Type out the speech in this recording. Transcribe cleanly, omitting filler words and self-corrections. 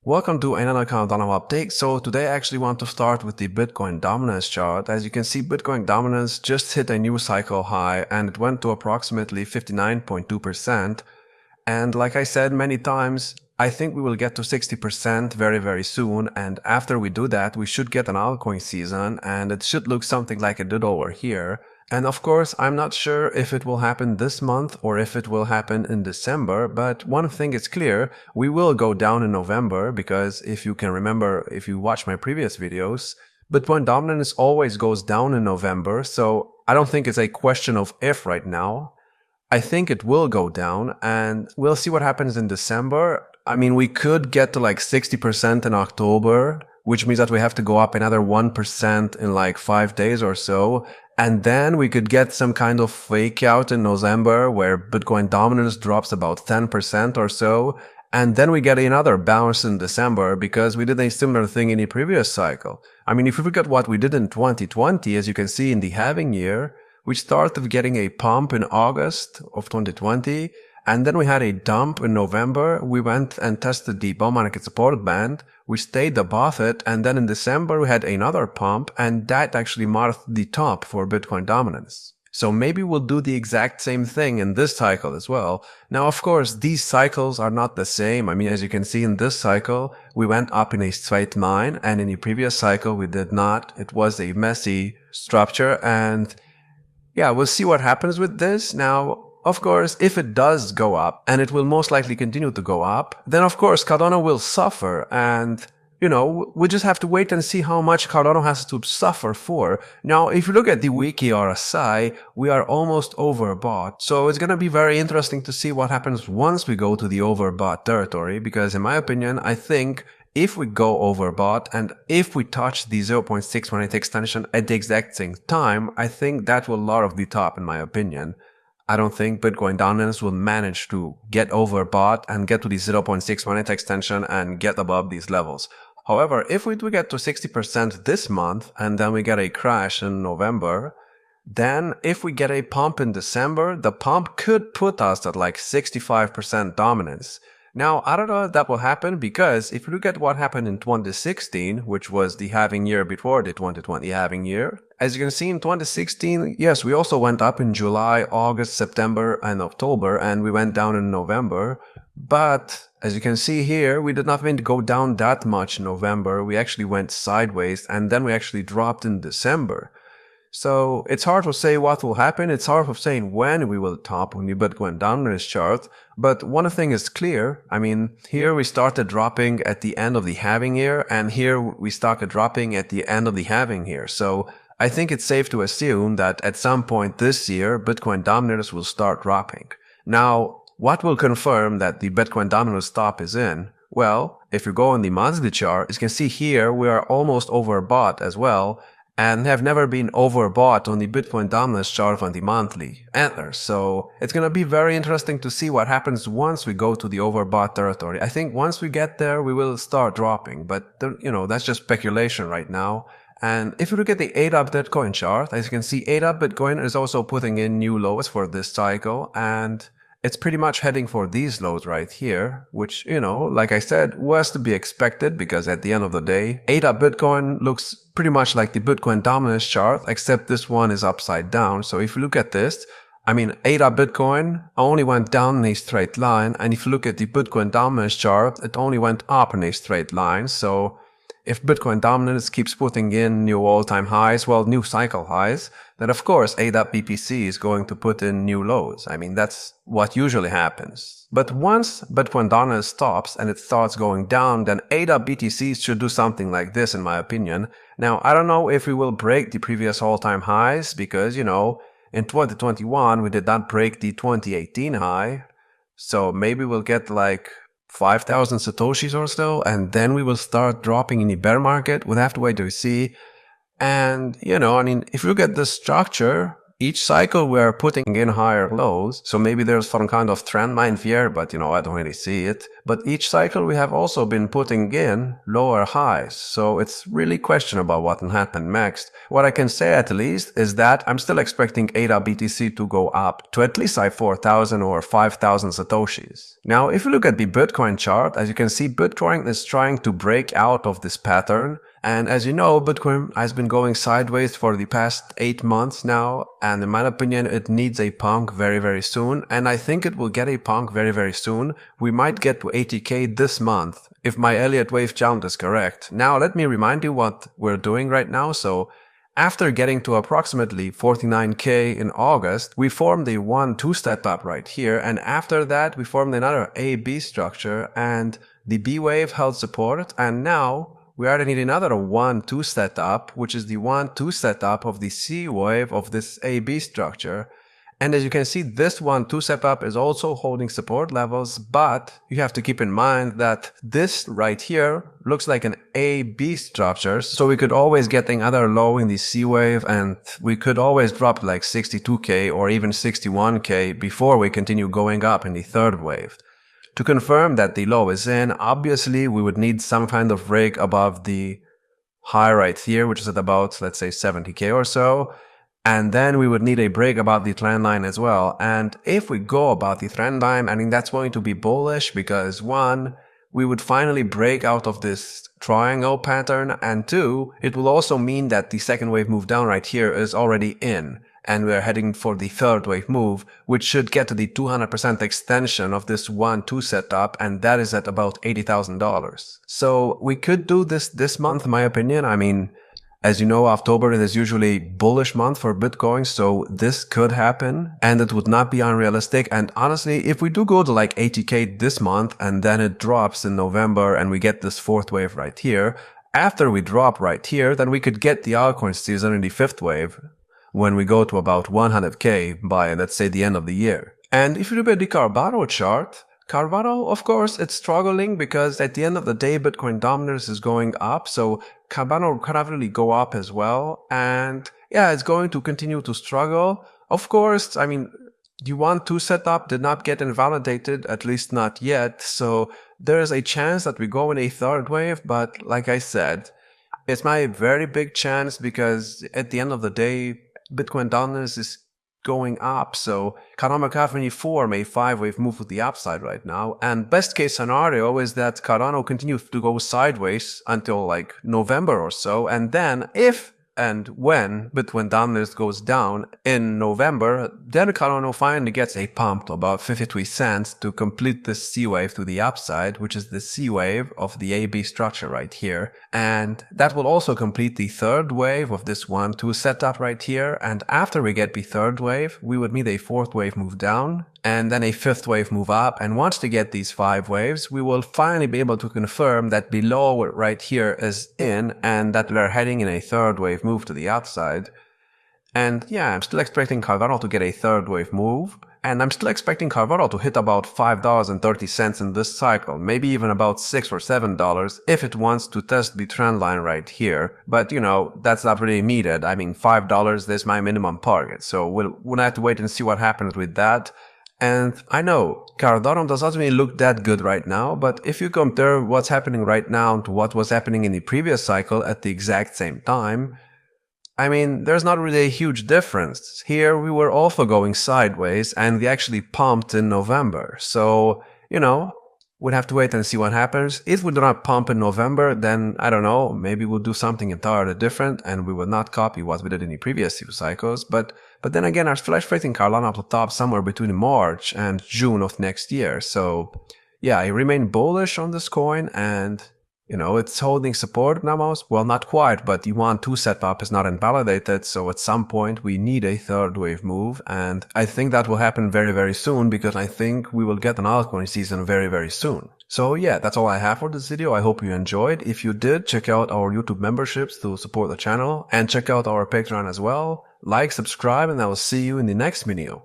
Welcome to another Cardano update. So today I actually want to start with the Bitcoin dominance chart. As you can see, Bitcoin dominance just hit a new cycle high and it went to approximately 59.2%. And like I said many times, I think we will get to 60% very soon. And after we do that, we should get an altcoin season and it should look something like it did over here. And of course, I'm not sure if it will happen this month or if it will happen in December, but one thing is clear, we will go down in November because if you can remember, if you watch my previous videos, Bitcoin dominance always goes down in November, so I don't think it's a question of if right now. I think it will go down and we'll see what happens in December. I mean, we could get to like 60% in October, which means that we have to go up another 1% in like 5 days or so. And then we could get some kind of fake out in November where Bitcoin dominance drops about 10% or so. And then we get another bounce in December because we did a similar thing in the previous cycle. I mean, if you look at what we did in 2020, as you can see in the halving year, we started getting a pump in August of 2020. And then we had a dump in November. We went and tested the bull market support band. We stayed above it. And then in December, we had another pump. And that actually marked the top for Bitcoin dominance. So maybe we'll do the exact same thing in this cycle as well. Now, of course, these cycles are not the same. I mean, as you can see in this cycle, we went up in a straight line. And in the previous cycle, we did not. It was a messy structure. And yeah, we'll see what happens with this. Now, of course, if it does go up, and it will most likely continue to go up, then of course Cardano will suffer. And, you know, we just have to wait and see how much Cardano has to suffer for. Now, if you look at the wiki RSI, we are almost overbought. So it's going to be very interesting to see what happens once we go to the overbought territory, because in my opinion, I think if we go overbought and if we touch the 0.618 extension at the exact same time, I think that will lower the top in my opinion. I don't think Bitcoin dominance will manage to get overbought and get to the 0.618 extension and get above these levels. However, if we do get to 60% this month and then we get a crash in November, then if we get a pump in December, the pump could put us at like 65% dominance. Now, I don't know if that will happen because if you look at what happened in 2016, which was the halving year before the 2020 halving year, as you can see in 2016, yes, we also went up in July, August, September, and October, and we went down in November. But as you can see here, we did not even go down that much in November. We actually went sideways, and then we actually dropped in December. So it's hard to say what will happen. It's hard to say when we will top on the Bitcoin dominance chart. But one thing is clear. I mean, here we started dropping at the end of the halving year, and here we started dropping at the end of the halving year. So I think it's safe to assume that at some point this year, Bitcoin dominance will start dropping. Now, what will confirm that the Bitcoin dominance top is in? Well, if you go on the monthly chart, you can see here we are almost overbought as well, and have never been overbought on the Bitcoin dominance chart on the monthly antlers. So it's going to be very interesting to see what happens once we go to the overbought territory. I think once we get there, we will start dropping, but you know, that's just speculation right now. And if you look at the 8-up Bitcoin chart, as you can see, 8-up Bitcoin is also putting in new lows for this cycle, and it's pretty much heading for these lows right here, which, you know, like I said, was to be expected because at the end of the day, 8-up Bitcoin looks pretty much like the Bitcoin dominance chart, except this one is upside down. So if you look at this, I mean, 8-up Bitcoin only went down in a straight line. And if you look at the Bitcoin dominance chart, it only went up in a straight line. So if Bitcoin dominance keeps putting in new all-time highs, well, new cycle highs, then of course 8-up BTC is going to put in new lows. I mean, that's what usually happens. But once Bitcoin dominance stops and it starts going down, then 8-up BTC should do something like this, in my opinion. Now, I don't know if we will break the previous all-time highs because, you know, in 2021, we did not break the 2018 high. So maybe we'll get like 5,000 Satoshis or so, and then we will start dropping in the bear market. We'll have to wait to see. And, you know, I mean, if you look at the structure, each cycle we're putting in higher lows, so maybe there's some kind of trend line here, but I don't really see it. But each cycle we have also been putting in lower highs, so it's really questionable what will happen next. What I can say at least is that I'm still expecting ADA BTC to go up to at least like 4,000 or 5,000 satoshis. Now, if you look at the Bitcoin chart, as you can see, Bitcoin is trying to break out of this pattern. And as you know, Bitcoin has been going sideways for the past 8 months now, and in my opinion, it needs a pump very, very soon, and I think it will get a pump very, very soon. We might get to 80k this month, if my Elliott wave count is correct. Now, let me remind you what we're doing right now. So, after getting to approximately 49k in August, we formed a 1-2 step up right here, and after that, we formed another A-B structure, and the B wave held support, and now we already need another 1-2 setup, which is the 1-2 setup of the C wave of this AB structure. And as you can see, this 1-2 setup is also holding support levels, but you have to keep in mind that this right here looks like an AB structure. So we could always get another low in the C wave, and we could always drop like 62k or even 61k before we continue going up in the third wave. To confirm that the low is in, obviously we would need some kind of break above the high right here, which is at about, let's say, 70k or so. And then we would need a break above the trend line as well. And if we go above the trend line, I mean, that's going to be bullish because 1, we would finally break out of this triangle pattern, and 2, it will also mean that the second wave move down right here is already in. And we're heading for the third wave move, which should get to the 200% extension of this 1-2 setup, and that is at about $80,000. So we could do this month, in my opinion. I mean, as you know, October is usually a bullish month for Bitcoin, so this could happen, and it would not be unrealistic. And honestly, if we do go to like 80k this month, and then it drops in November, and we get this fourth wave right here, after we drop right here, then we could get the altcoin season in the fifth wave, when we go to about 100k by, let's say, the end of the year. And if you look at the Cardano chart, Cardano, of course, it's struggling because at the end of the day, Bitcoin dominance is going up, so Cardano cannot really go up as well. And yeah, it's going to continue to struggle. Of course, I mean, the 1-2 setup did not get invalidated, at least not yet, so there is a chance that we go in a third wave, but like I said, it's my very big chance because at the end of the day, Bitcoin dominance is going up, so Cardano can only form a 5-wave move with the upside right now. And best case scenario is that Cardano continues to go sideways until like November or so, and then if and when Bitcoin dominance goes down in November, then Cardano finally gets a pump to about 53 cents to complete this C wave to the upside, which is the C wave of the AB structure right here. And that will also complete the third wave of this 1-2 setup right here. And after we get the third wave, we would need a fourth wave move down, and then a fifth wave move up. And once we get these 5 waves, we will finally be able to confirm that below right here is in, and that we're heading in a third wave move to the outside. And yeah, I'm still expecting Cardano to get a third wave move, and I'm still expecting Cardano to hit about $5.30 in this cycle, maybe even about $6 or $7 if it wants to test the trend line right here. But that's not really needed. I mean, $5 is my minimum target, so we'll have to wait and see what happens with that. And I know Cardano doesn't really look that good right now, but if you compare what's happening right now to what was happening in the previous cycle at the exact same time, I mean, there's not really a huge difference. Here we were also going sideways, and we actually pumped in November. So, we'd have to wait and see what happens. If we do not pump in November, then I don't know, maybe we'll do something entirely different and we will not copy what we did in the previous 2 cycles. But then again, our flash rating Cardano will top somewhere between March and June of next year. So yeah, I remain bullish on this coin, and it's holding support now. Well, not quite, but the 1-2 setup is not invalidated, so at some point we need a third wave move, and I think that will happen very, very soon, because I think we will get an altcoin season very, very soon. So yeah, that's all I have for this video. I hope you enjoyed. If you did, check out our YouTube memberships to support the channel, and check out our Patreon as well. Like, subscribe, and I will see you in the next video.